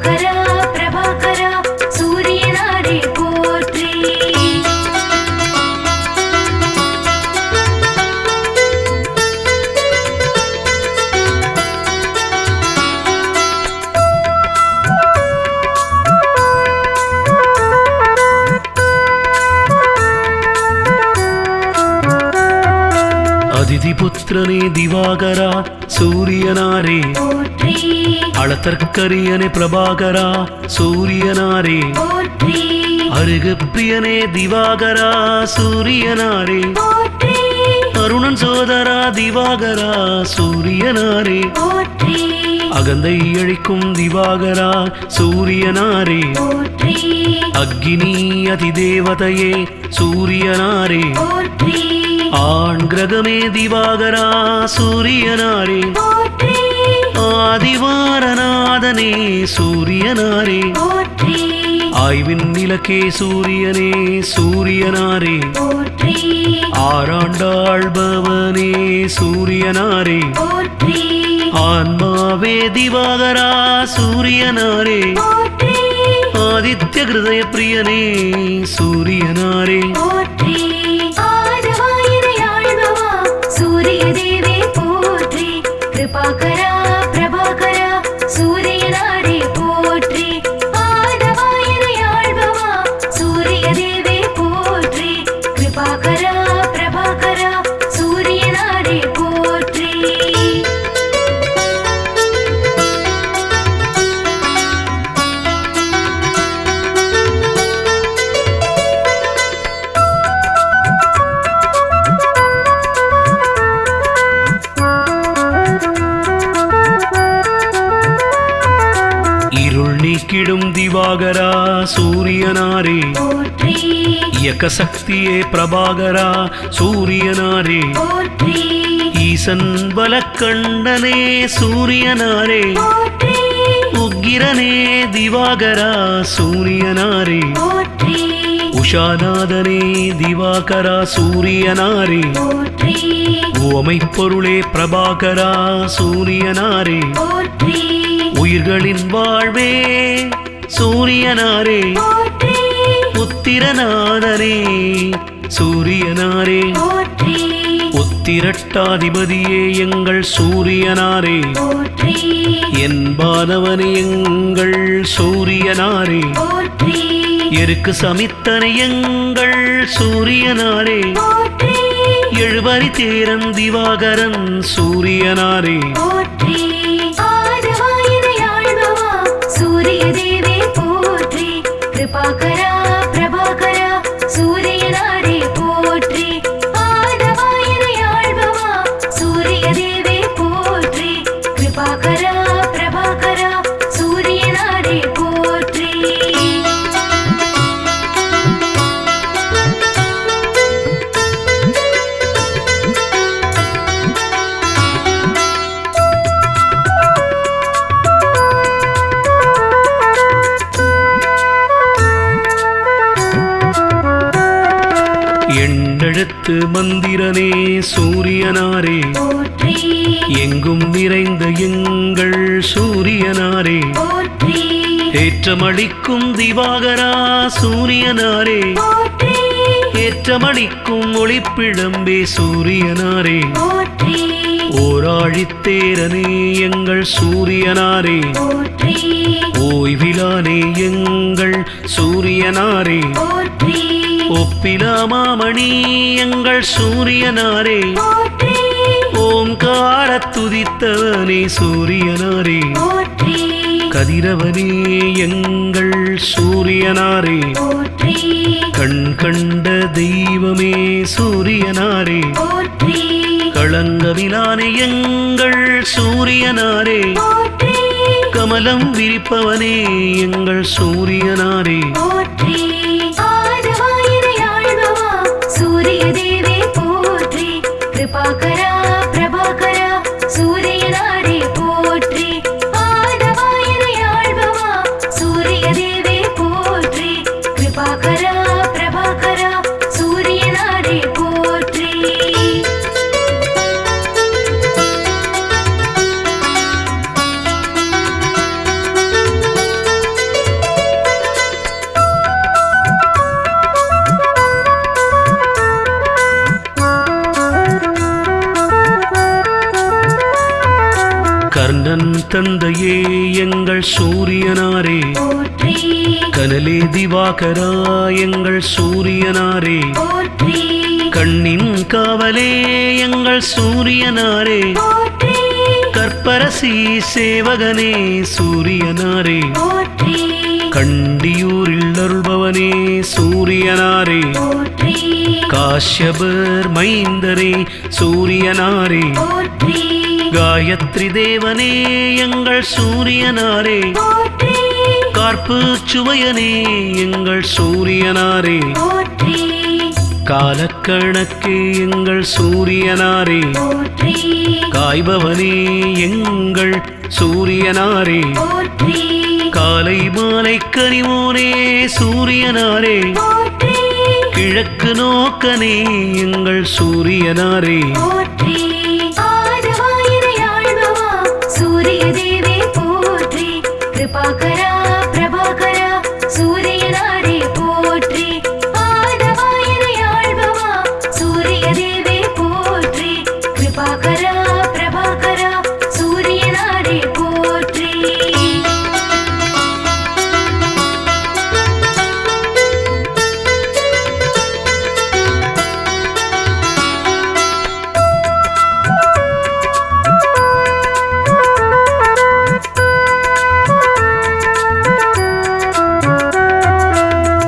கிருபாகரா பிரபாகரா சூரியனாரே போற்றி. அதிதிபுத்திரனே திவாகரா சூரியனாரே போற்றி அளத்தற்கரியனே பிரபாகரா சூரியனாரே போற்றி அருகு பிரியனே திவாகரா சூரியனாரே போற்றி அருணன் சோதரா திவாகரா சூரியனாரே போற்றி அகந்தை அழிக்கும் திவாகரா சூரியனாரே போற்றி அக்னி அதிதேவதையே சூரியனாரே போற்றி ஆண் கிரகமே திவாகரா சூரியனாரே போற்றி ஆதிவாரநாதனே சூரியனாரே போற்றி ஆய்வின் நிலக்கே சூரியனே சூரியனாரே போற்றி ஆராண்டாள்பவனே சூரியனாரே போற்றி ஆன்மாவே திவாகரா சூரியனாரே போற்றி ஆதித்ய ஹிருதய பிரியனே சூரியனாரே போற்றி ஆதவாயிரையாழ்பவா சூரிய தேவே போற்றி கிருபாகரா பிரபாகரா சூரியனாரே போற்றி ஆதவாயிரையாழ்பவா சூரிய தேவே போற்றி கிருபாகரா பிரபாகரா சூரியனாரே போற்றி. இருள் நீக்கிடும் திவாகரா சூரியனாரே போற்றி இயக்க சக்தியே பிரபாகரா சூரியனாரே போற்றி ஈசன் பலக்கண்டனே சூரியனாரே போற்றி உக்கிரனே திவாகரா சூரியனாரே போற்றி உஷாநாதனே திவாகரா சூரியனாரே போற்றி ஓமை பொருளே பிரபாகரா சூரியனாரே போற்றி உயிர்களின் வாழ்வே சூரியனாரே போற்றி உத்திரநாதனே சூரியனாரே போற்றி உத்திரட்டாதிபதியே எங்கள் சூரியனாரே போற்றி என்பானவனே எங்கள் சூரியனாரே போற்றி எருக்கு சமித்தனை எங்கள் சூரியனாரே போற்றி எழுபறி தேரன் திவாகரன் சூரியனாரே போற்றி ஆதவாயிரையாழ்பவா சூரிய தேவே போற்றி கிருபாகரா பிரபாகரா சூரியனாரே போற்றி ஆதவாயிரையாழ்பவா சூரிய தேவே போற்றி கிருபாகரா பிரபாகரா சூரியனாரே போற்றி. எண்ணெழுத்து மந்திரனே சூரியனாரே போற்றி எங்கும் நிறைந்த எங்கள் சூரியனாரே போற்றி ஏற்றமளிக்கும் திவாகரா சூரியனாரே போற்றி ஏற்றமளிக்கும் ஒளிப்பிழம்பே சூரியனாரே போற்றி ஓராழித்தேரனே எங்கள் சூரியனாரே போற்றி ஓய்விலானே எங்கள் சூரியனாரே போற்றி ஒப்பிலாமாமணி எங்கள் சூரியனாரே போற்றி ஓங்காரத் துதித்தவனே சூரியனாரே போற்றி கதிரவனே எங்கள் சூரியனாரே போற்றி கண் கண்ட தெய்வமே சூரியனாரே போற்றி களங்கவிலானே எங்கள் சூரியனாரே போற்றி கமலம் விரிப்பவனே எங்கள் சூரியனாரே போற்றி ஆதவாயிரையாழ்பவா சூரிய தேவே போற்றி கிருபாகரா பிரபாகரா சூரியனாரே போற்றி ஆதவாயிரையாழ்பவா சூரிய தேவே போற்றி கிருபாகரா பிரபாகரா சூரியனாரே போற்றி. தந்தையே எங்கள் சூரியனாரே, போற்றி கனலே திவாகரா எங்கள் சூரியனாரே, போற்றி கண்ணின் காவலே எங்கள் சூரியனாரே, போற்றி கற்பரசி சேவகனே சூரியனாரே, போற்றி கண்டியூரில் அருள்பவனே சூரியனாரே, போற்றி காஷ்யபர் மைந்தரே சூரியனாரே, போற்றி காயத்ரி தேவனே எங்கள் சூரியனாரே, போற்றி கார்ப்பு சுவையனே எங்கள் சூரியனாரே, போற்றி காலக்கணக்கே எங்கள் சூரியனாரே, போற்றி காய்பவனே எங்கள் சூரியனாரே, போற்றி காலை மாலை கனிவோனே சூரியனாரே, போற்றி கிழக்கு நோக்கனே எங்கள் சூரியனாரே, போற்றி ஆதவாயிரையாழ்பவா சூரிய தேவே போற்றி கிருபாகரா பிரபாகரா சூரியனாரே போற்றி ஆதவாயிரையாழ்பவா சூரிய தேவே போற்றி கிருபாகரா பிரபாகரா சூரியனாரே போற்றி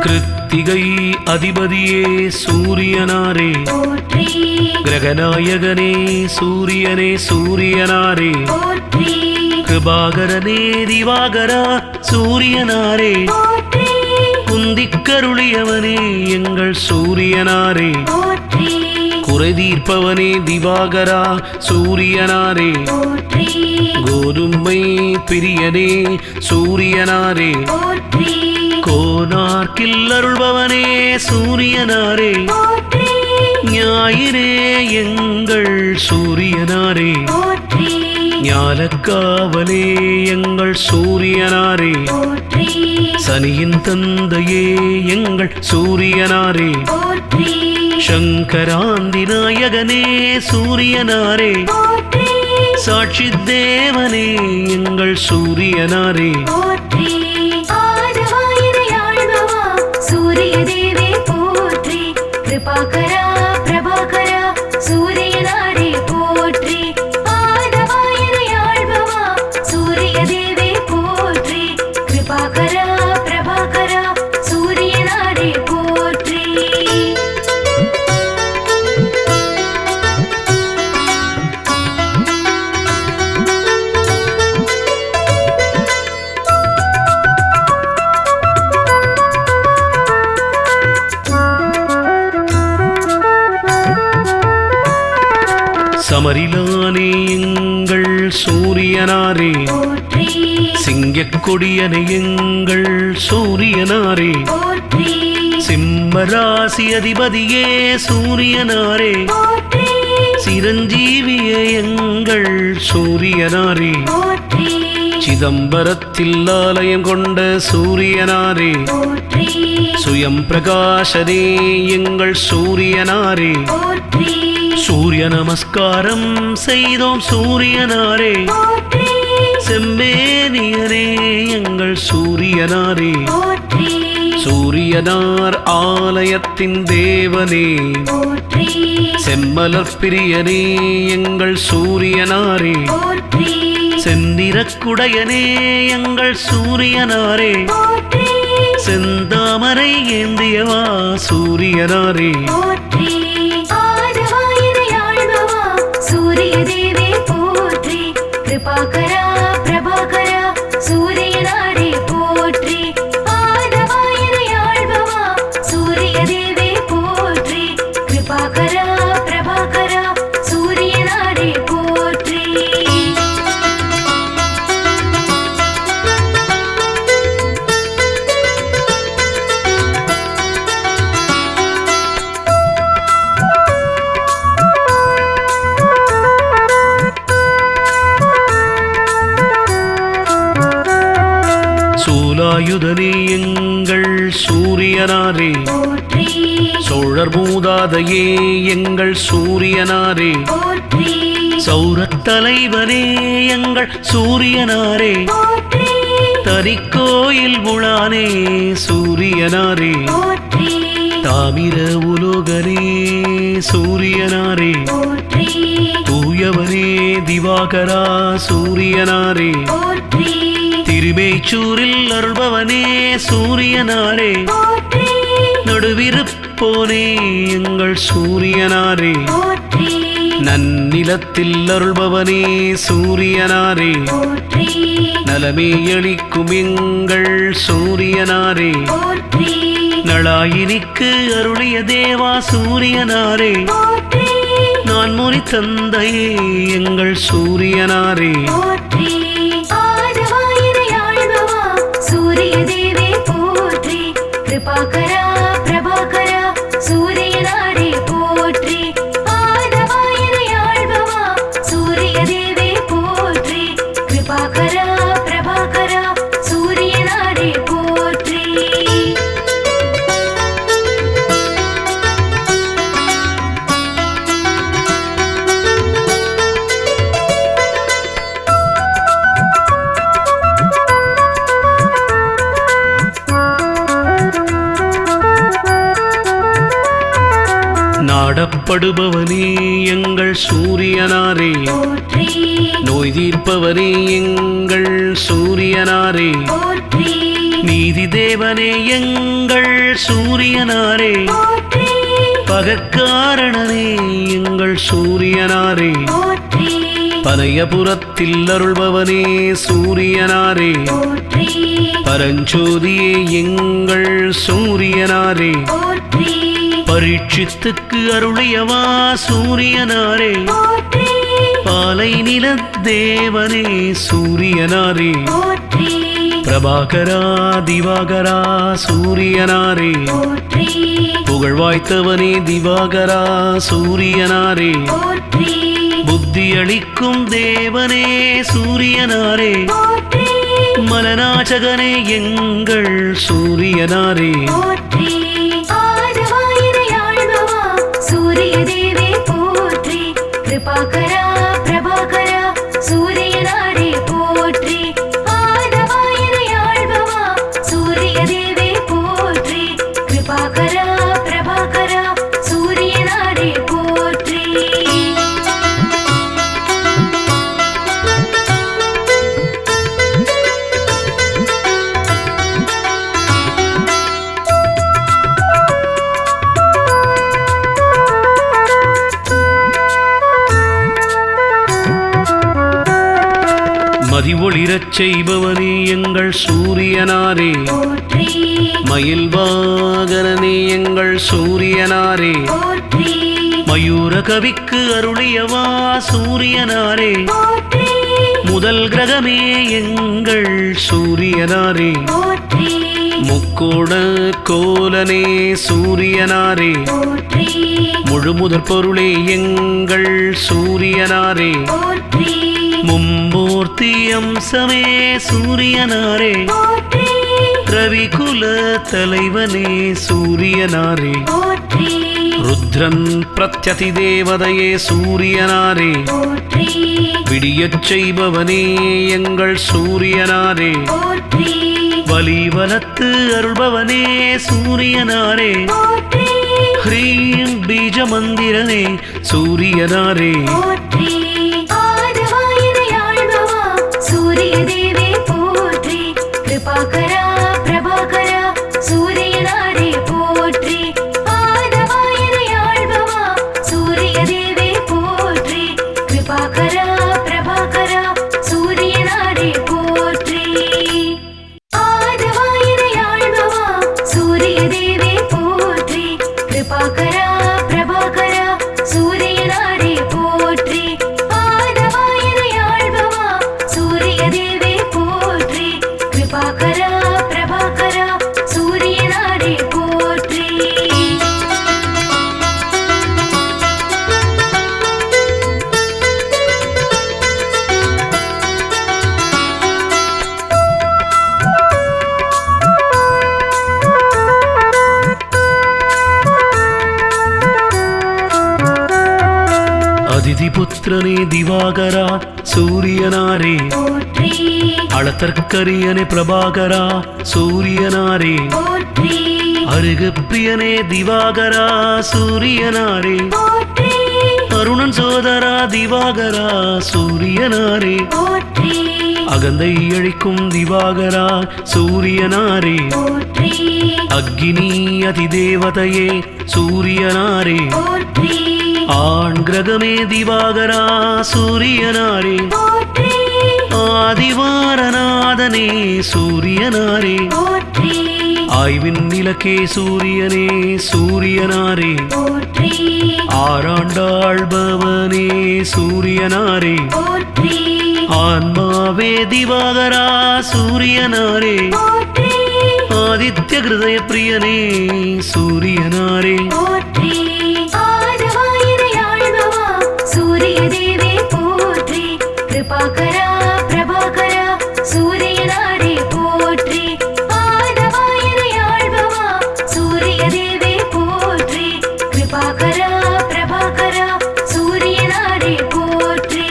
கிருத்திகை அதிபதியே சூரியனாரே, போற்றி கிரகநாயகனே சூரியனே சூரியனாரே, போற்றி கிருபாகரனே திவாகரா சூரியனாரே, போற்றி குந்திக்கருளியவனே எங்கள் சூரியனாரே, போற்றி குறை தீர்ப்பவனே திவாகரா சூரியனாரே, போற்றி கோதுமை பிரியனே சூரியனாரே, போற்றி கோனார்க்கில் அருள்பவனே சூரியனாரே, போற்றி ஞாயிறே எங்கள் சூரியனாரே, போற்றி ஞாலக்காவலே எங்கள் சூரியனாரே, போற்றி சனியின் தந்தையே எங்கள் சூரியனாரே, போற்றி சங்கராந்தி நாயகனே சூரியனாரே, போற்றி சாட்சி தேவனே எங்கள் சூரியனாரே, போற்றி ஆதவாயிரையாழ்பவா சூரிய தேவே போற்றி கிருபாகரா பிரபாகரா சூரியனாரே போற்றி ஆதவாயிரையாழ்பவா சூரிய தேவே போற்றி கிருபாகரா பிரபாகரா சூரியனாரே போற்றி சமரிலானே எங்கள் சூரியனாரே, போற்றி சிங்கக்கொடியனை எங்கள் சூரியனாரே, போற்றி சிம்மராசி அதிபதியே சூரியனாரே, போற்றி சிரஞ்சீவிய எங்கள் சூரியனாரே, போற்றி சிதம்பரத்தில் ஆலயம் கொண்ட சூரியனாரே, போற்றி சுயம் பிரகாசனே எங்கள் சூரியனாரே, போற்றி சூரிய நமஸ்காரம் செய்தோம் சூரியனாரே, போற்றி செம்பேனியரே எங்கள் சூரியனாரே, போற்றி சூரியனார் ஆலயத்தின் தேவனே, போற்றி செம்மலர் பிரியனே எங்கள் சூரியனாரே, போற்றி செந்திரக்குடையனே எங்கள் சூரியனாரே, போற்றி செந்தாமரை ஏந்தியவா சூரியனாரே, போற்றி ஆதவாயிரையாழ்பவா சூரிய தேவே போற்றி கிருபாகரா பிரபாகரா சூரியனாரே போற்றி ஆதவாயிரையாழ்பவா சூரிய தேவே போற்றி கிருபாகரா பிரபாகரா சூரியனாரே போற்றி சூலாயுதனே எங்கள் சூரியனாரே, சௌரத் தலைவனே எங்கள் சூரியனாரே போற்றி தனிக்கோயில் உளானே சூரியனாரே போற்றி தாமிர உலோகனே சூரியனாரே போற்றி தூயவனே திவாகரா சூரியனாரே போற்றி திருமேச்சூரில் அருள்பவனே சூரியனாரே போற்றி நடுவிருப்போனே எங்கள் சூரியனாரே போற்றி நன்னிலத்தில் அருள்பவனே சூரியனாரே போற்றி நலமே அளிக்கும் எங்கள் சூரியனாரே போற்றி நளாயினிக்கு அருளிய தேவா சூரியனாரே போற்றி நான் முனி தந்தையே எங்கள் சூரியனாரே போற்றி ஆதவாயினை ஆழ்பவா சூரிய தேவே போற்றி கிருபாகரா பிரபாகரா சூரியனாரே போற்றி ஆதவாயினை ஆழ்பவா சூரிய தேவே போற்றி கிருபாகரா பிரபாகரா சூரியனாரே போற்றி நாடப்படுபவனே எங்கள் சூரியனாரே போற்றி நோய் தீர்ப்பவனே எங்கள் சூரியனாரே போற்றி நீதி தேவனே எங்கள் சூரியனாரே போற்றி பகக்காரணனே எங்கள் சூரியனாரே போற்றி பனையபுரத்தில் அருள்பவனே சூரியனாரே போற்றி பரஞ்சோதியே எங்கள் சூரியனாரே போற்றி பரீட்சித்துக்கு அருளியவா சூரியனாரே போற்றி பாலை நிலத்தேவனே சூரியனாரே போற்றி பிரபாகரா திவாகரா சூரியனாரே போற்றி புகழ்வாய்த்தவனே திவாகரா சூரியனாரே போற்றி புத்தி அளிக்கும் தேவனே சூரியனாரே போற்றி மலநாச்சகனே எங்கள் சூரியனாரே போற்றி ஆதவாயினை ஆழ்பவா சூரிய தேவே போற்றி கிருபாகரா பிரபாகரா சூரியனாரே போற்றி ஆதவாயினை ஆழ்பவா சூரிய தேவே போற்றி கிருபாகரா பிரபாகரா சூரியனாரே போற்றி மதி ஒளிரச் செய்பவனே எங்கள் சூரியனாரே போற்றி மயில் வாகனனே எங்கள் சூரியனாரே போற்றி மயூர கவிக்கு அருளியவா சூரியனாரே போற்றி முதல் கிரகமே எங்கள் சூரியனாரே போற்றி முக்கோட கோலனே சூரியனாரே போற்றி முழுமுதற் பொருளே எங்கள் சூரியனாரே போற்றி மும்மூர்த்தி அம்சமே சூரியனாரே போற்றி ரவிகுல தலைவனே சூரியனாரே போற்றி ருத்ரன் பிரத்யதி தேவதையே சூரியனாரே போற்றி விடியச் செய்பவனே எங்கள் சூரியனாரே போற்றி வலிவலத்து அருள்பவனே சூரியனாரே போற்றி ஹ்ரீம் பீஜ மந்திரனே சூரியனாரே போற்றி ஆதவாயினை ஆழ்பவா சூரிய தேவே போற்றி கிருபாகரா பிரபாகரா சூரியனாரே போற்றி ஆதவாயினை ஆழ்பவா சூரிய தேவே போற்றி கிருபாகரா பிரபாகரா சூரியனாரே போற்றி ஆதவாயினை ஆழ்பவா சூரிய தேவே போற்றி கிருபாகரா பிரபாகரா சூரியனாரே போற்றி ஆதவாயினை ஆழ்பவா சூரிய தேவே போற்றி கிருபாகரா அதிபுத்திரனே திவாகரா சூரியனாரே போற்றி அளத்தற்கரியனே பிரபாகரா சூரியனாரே போற்றி அருகப்பிரியனே திவாகரா சூரியனாரே போற்றி அருணன் சோதரா திவாகரா சூரியனாரே போற்றி அகந்தை அழிக்கும் திவாகரா சூரியனாரே போற்றி அக்னி அதிதேவதையே சூரியனாரே போற்றி ஆண் கிரகமே திவாகரா சூரியனாரே போற்றி ஆதிவாரநாதனே சூரியனாரே போற்றி ஆய்வின் இலக்கே சூரியனே சூரியனாரே போற்றி ஆராண்டாள்பவனே சூரியனாரே போற்றி ஆன்மாவே திவாகரா சூரியனாரே போற்றி ஆதித்ய ஹிருதய பிரியனே சூரியனாரே போற்றி ஆதவாயினையாழ்பவா சூரிய தேவே போற்றி கிருபாகரா பிரபாகரா சூரியனாரே போற்றி ஆதவாயினையாழ்பவா சூரிய தேவே போற்றி கிருபாகரா பிரபாகரா சூரியனாரே போற்றி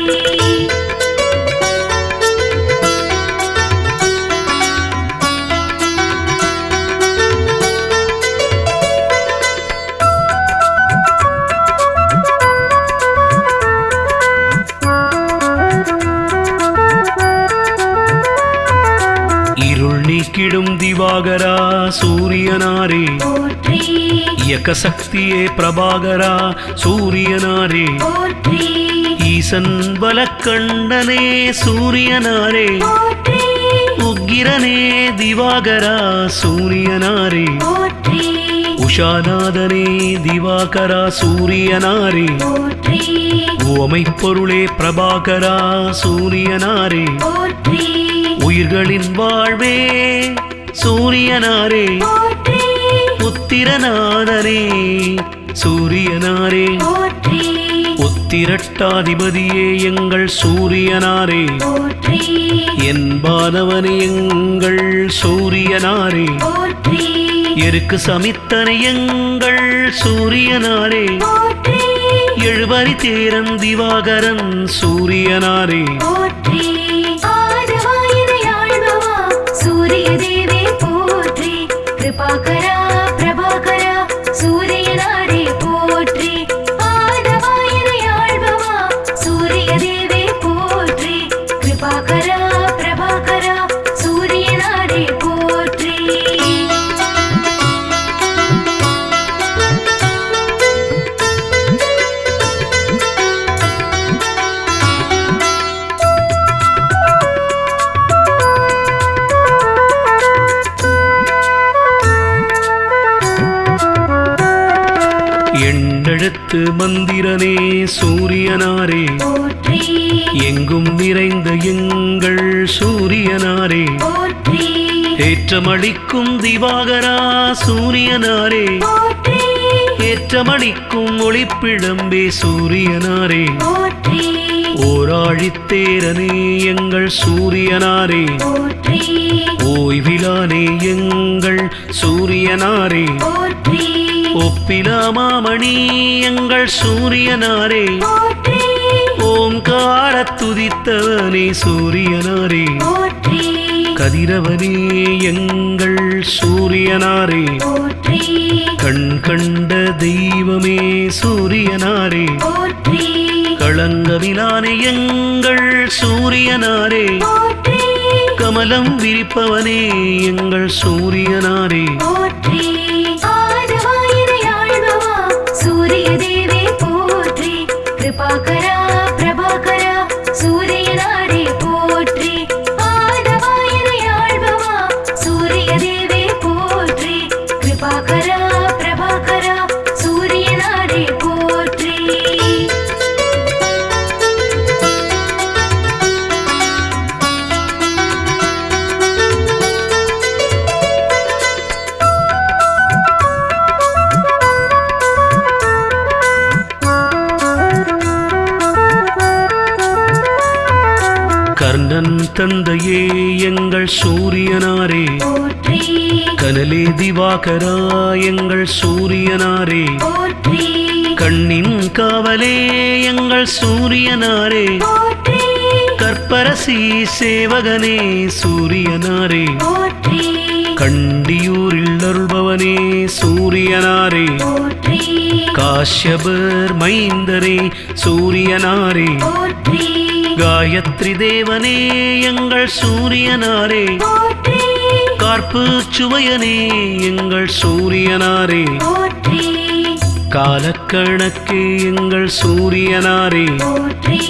இருள் நீக்கிடும் திவாகரா சூரியனாரே போற்றி இயக்க சக்தியே பிரபாகரா சூரியனாரே போற்றி ஈசன் பலக்கண்டனே சூரியனாரே போற்றி உக்கிரனே திவாகரா சூரியனாரே போற்றி உஷாநாதனே திவாகரா சூரியனாரே போற்றி உவமை பொருளே பிரபாகரா சூரியனாரே போற்றி உயிர்களின் வாழ்வே சூரியனாரே போற்றி உத்திரநாதனே சூரியனாரே போற்றி உத்திரட்டாதிபதியே எங்கள் சூரியனாரே போற்றி என்பானவனே எங்கள் சூரியனாரே போற்றி எருக்கு சமித்தனை எங்கள் சூரியனாரே போற்றி எழுபறி தேரன் திவாகரன் சூரியனாரே போற்றி ஆதவாயினையாழ்பவா சூரிய தேவே போற்றி கிருபாகரா பிரபாகரா சூரியனாரே போற்றி ஆதவாயினையாழ்பவா சூரிய தேவே போற்றி கிருபாகரா பிரபாகரா சூரியனாரே போற்றி எண்ணெழுத்து மந்திரனே சூரியனாரே போற்றி எங்கும் நிறைந்த எங்கள் சூரியனாரே போற்றி ஏற்றமளிக்கும் திவாகரா சூரியனாரே போற்றி ஏற்றமளிக்கும் ஒளிப்பிழம்பே சூரியனாரே போற்றி ஓராழித்தேரனே எங்கள் சூரியனாரே போற்றி ஓய்விலானே எங்கள் சூரியனாரே போற்றி ஒப்பிலாமாமணி எங்கள் சூரியனாரே போற்றி ஓங்கார துதித்தவனே சூரியனாரே போற்றி கதிரவனே எங்கள் சூரியனாரே போற்றி கண் கண்ட தெய்வமே சூரியனாரே போற்றி களங்கவிலானே எங்கள் சூரியனாரே போற்றி கமலம் விரிப்பவனே எங்கள் சூரியனாரே போற்றி ஆதவாயினையாழ்பவா சூரிய தேவே போற்றி கிருபாகரா பிரபாகரா சூரியனாரே போற்றி ஆதவாயினையாழ்பவா சூரிய தேவே போற்றி கிருபாகரா பிரபாகரா சூரியனாரே போற்றி கர்ணன் தந்தையே எங்கள் சூரியனாரே போற்றி கனலே திவாகரா எங்கள் சூரியனாரே போற்றி கண்ணின் காவலே எங்கள் சூரியனாரே போற்றி கற்பரசி சேவகனே சூரியனாரே போற்றி கண்டியூரில் அருள்பவனே சூரியனாரே போற்றி காஷ்யபர் மைந்தரே சூரியனாரே போற்றி காயத்ரி தேவனே எங்கள் சூரியனாரே போற்றி கார்ப்பு சுவையனே எங்கள் சூரியனாரே போற்றி காலக்கணக்கே எங்கள் சூரியனாரே போற்றி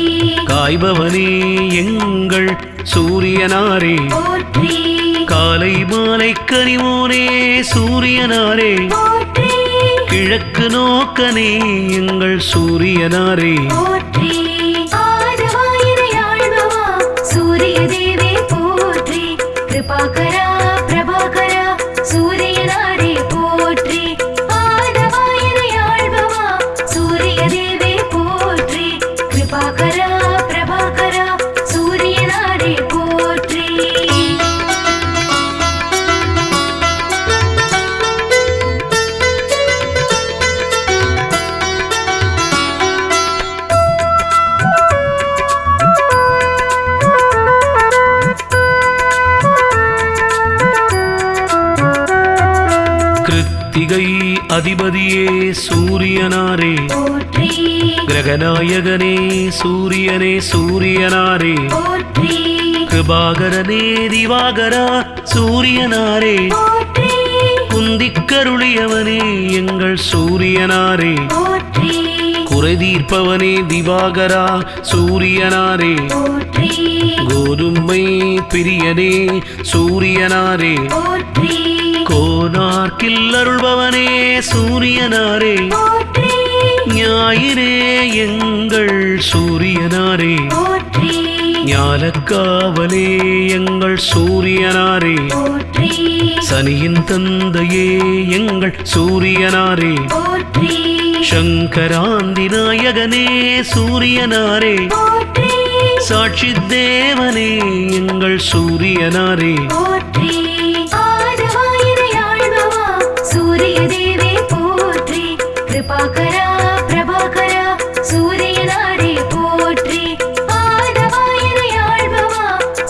காய்பவனே எங்கள் சூரியனாரே போற்றி காலை மாலை கனிவோனே சூரியனாரே போற்றி கிழக்கு நோக்கனே எங்கள் சூரியனாரே போற்றி ஆதவாயினையாழ்பவா சூரிய தேவே போற்றி கிருபாகரா பிரபாகரா சூரியனாரே போற்றி ஆதவாயினையாழ்பவா சூரிய தேவே போற்றி கிருபாகரா பிரபாகரா சூரியனாரே போற்றி கிருத்திகை அதிபதியே சூரியனாரே போற்றி கிரகநாயகனே சூரியனே சூரியனாரே போற்றி கிருபாகரனே திவாகரா சூரியனாரே போற்றி குந்திக்கருளியவனே எங்கள் சூரியனாரே போற்றி குறை தீர்ப்பவனே திவாகரா சூரியனாரே போற்றி கோதுமை பிரியனே சூரியனாரே போற்றி கோனார்க்கில் அருள்பவனே சூரியனாரே போற்றி ஞாயிறே எங்கள் சூரியனாரே போற்றி ஞாலக்காவலே எங்கள் சூரியனாரே போற்றி சனியின் தந்தையே எங்கள் சூரியனாரே போற்றி சங்கராந்தி நாயகனே சூரியனாரே போற்றி சாட்சி தேவனே எங்கள் சூரியனாரே போற்றி ஆதவாயினையாழ்பவா சூரிய தேவே போற்றி கிருபாகரா பிரபாகரா சூரியனாரே போற்றி ஆதவாயினையாழ்பவா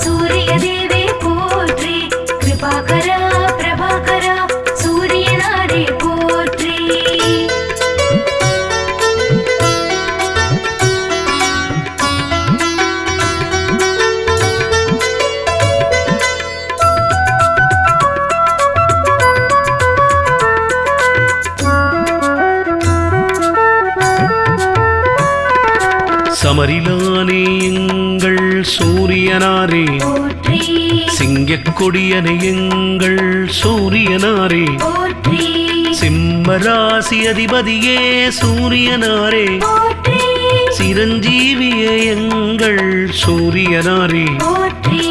சூரிய தேவே போற்றி கிருபாகரா பிரபாகரா சூரியனாரே போற்றி சமரிலானே எங்கள் சூரியனாரே போற்றி சிங்கக்கொடியனே எங்கள் சூரியனாரே போற்றி சிம்மராசி அதிபதியே சூரியனாரே போற்றி சிரஞ்சீவியே எங்கள் சூரியனாரே போற்றி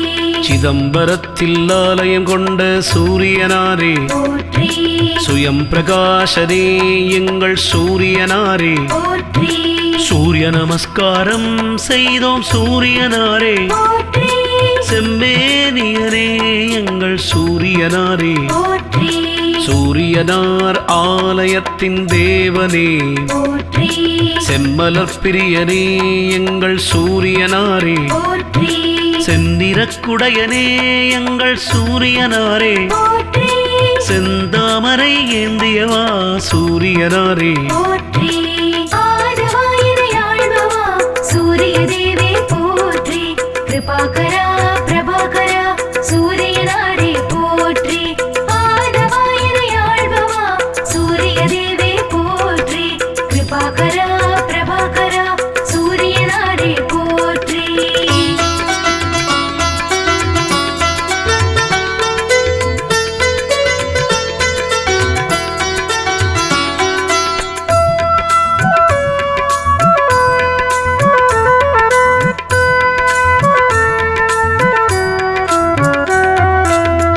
சிதம்பரத்தில் ஆலயம் கொண்ட சூரியனாரே போற்றி சுயம் பிரகாசனே எங்கள் சூரியனாரே போற்றி சூரிய நமஸ்காரம் செய்தோம் சூரியனாரே போற்றி செம்மேனியரே எங்கள் சூரியனாரே போற்றி சூரியனார் ஆலயத்தின் தேவனே போற்றி செம்மலர் பிரியனே எங்கள் சூரியனாரே போற்றி செந்திரக்குடையனே எங்கள் சூரியனாரே போற்றி செந்தாமரை ஏந்தியவா சூரியனாரே போற்றி ஆதவாயினையாழ்பவா சூரிய தேவே போற்றி கிருபாகரா பிரபாகரா சூரியனாரே போற்றி ஆதவாயினையாழ்பவா சூரிய தேவே போற்றி கிருபாகரா பிரபாகரா சூரியனாரே போற்றி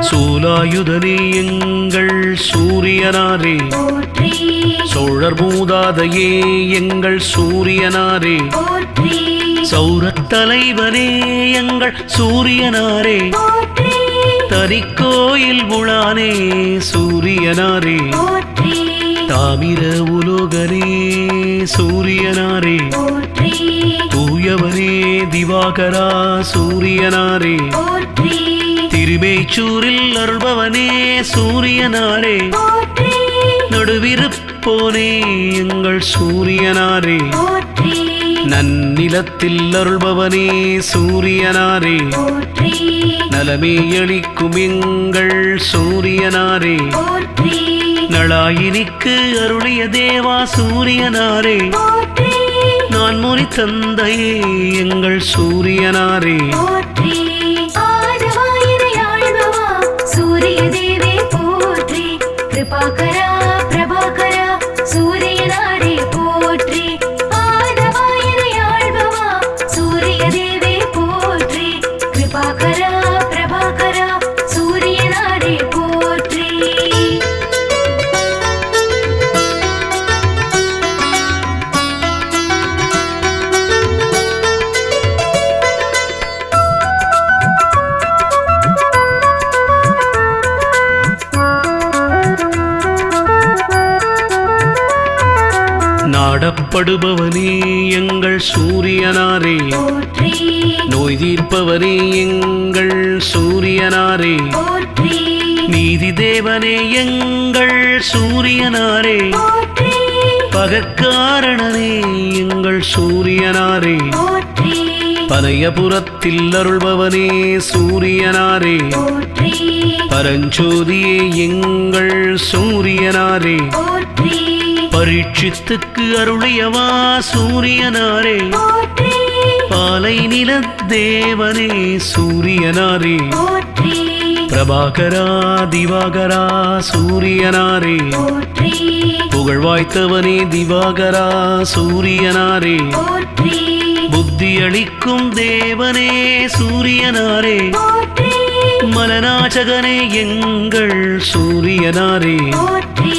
சூலாயுதனே எங்கள் சூரியனாரே போற்றி சோழர் மூதாதையே எங்கள் சூரியனாரே போற்றி சௌரத் தலைவனே எங்கள் சூரியனாரே போற்றி தரிக்கோயில் உளானே சூரியனாரே போற்றி தாமிர உலோகனே சூரியனாரே போற்றி தூயவனே திவாகரா சூரியனாரே போற்றி திருமேச்சூரில் அருள்பவனே சூரியனாரே போற்றி நடுவிருப்போனே எங்கள் சூரியனாரே போற்றி நன்னிலத்தில் அருள்பவனே சூரியனாரே போற்றி நலமே அளிக்கும் எங்கள் சூரியனாரே போற்றி நளாயினிக்கு அருளிய தேவா சூரியனாரே போற்றி நான் முனி தந்தையே எங்கள் சூரியனாரே போற்றி ஆதவாயினையாழ்பவா சூரிய தேவே போற்றி கிருபாகரா பிரபாகரா சூரியனாரே போற்றி ஆதவாயினையாழ்பவா சூரிய தேவே போற்றி கிருபாகரா பிரபாகரா சூரியனாரே போற்றி நாடப்படுபவனே எங்கள் சூரியனாரே போற்றி நோய் தீர்ப்பவனே எங்கள் சூரியனாரே போற்றி நீதி தேவனே எங்கள் சூரியனாரே போற்றி பகக்காரணனே எங்கள் சூரியனாரே போற்றி பனையபுரத்தில் அருள்பவனே சூரியனாரே போற்றி பரஞ்சோதியே எங்கள் சூரியனாரே போற்றி பரீட்சித்துக்கு அருளியவா சூரியனாரே போற்றி பாலை நில தேவனே சூரியனாரே போற்றி பிரபாகரா திவாகரா சூரியனாரே போற்றி புகழ்வாய்த்தவனே திவாகரா சூரியனாரே போற்றி புத்தி அளிக்கும் தேவனே சூரியனாரே போற்றி மலநாச்சகனே எங்கள் சூரியனாரே போற்றி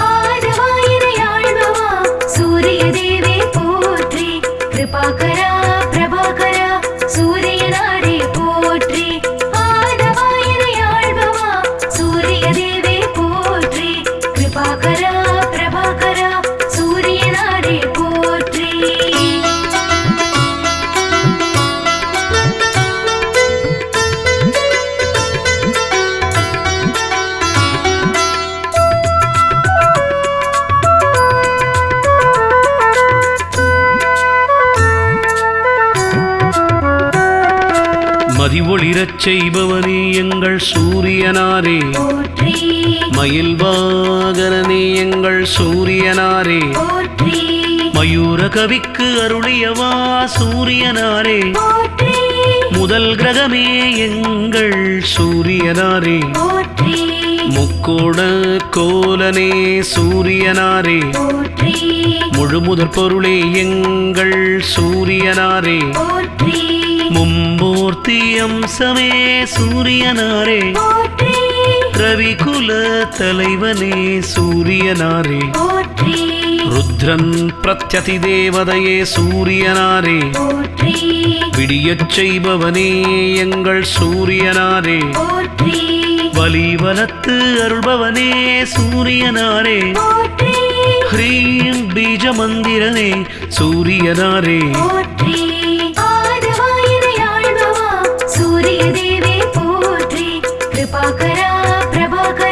ஆதவாயினையாழ்பவா சூரிய தேவே போற்றி கிருபாகரா பிரபாகரா சூரியனாரே போற்றி ஆதவாயினையாழ்பவா சூரிய தேவே போற்றி கிருபாகரா பிரபாகரா சூரியனாரே போற்றி மதி ஒளிரச் செய்பவனே எங்கள் சூரியனாரே போற்றி மயில் வாகனனே எங்கள் சூரியனாரே போற்றி மயூர கவிக்கு அருளியவா சூரியனாரே போற்றி முதல் கிரகமே எங்கள் சூரியனாரே போற்றி முக்கோண கோலனே சூரியனாரே போற்றி முழுமுதற் பொருளே எங்கள் சூரியனாரே போற்றி மும்மூர்த்தி அம்சமே சூரியனாரே போற்றி ரவிகுல தலைவனே சூரியனாரே போற்றி ருத்ரன் பிரத்யதி தேவதையே சூரியனாரே போற்றி விடியச் செய்பவனே எங்கள் சூரியனாரே போற்றி வலிவலத்து அருள்பவனே சூரியனாரே போற்றி ஹ்ரீம் பீஜ மந்திரனே சூரியனாரே போற்றி ஆதவாயினையாழ்பவா சூரிய தேவே போற்றி கிருபாகரா பிரபாகரா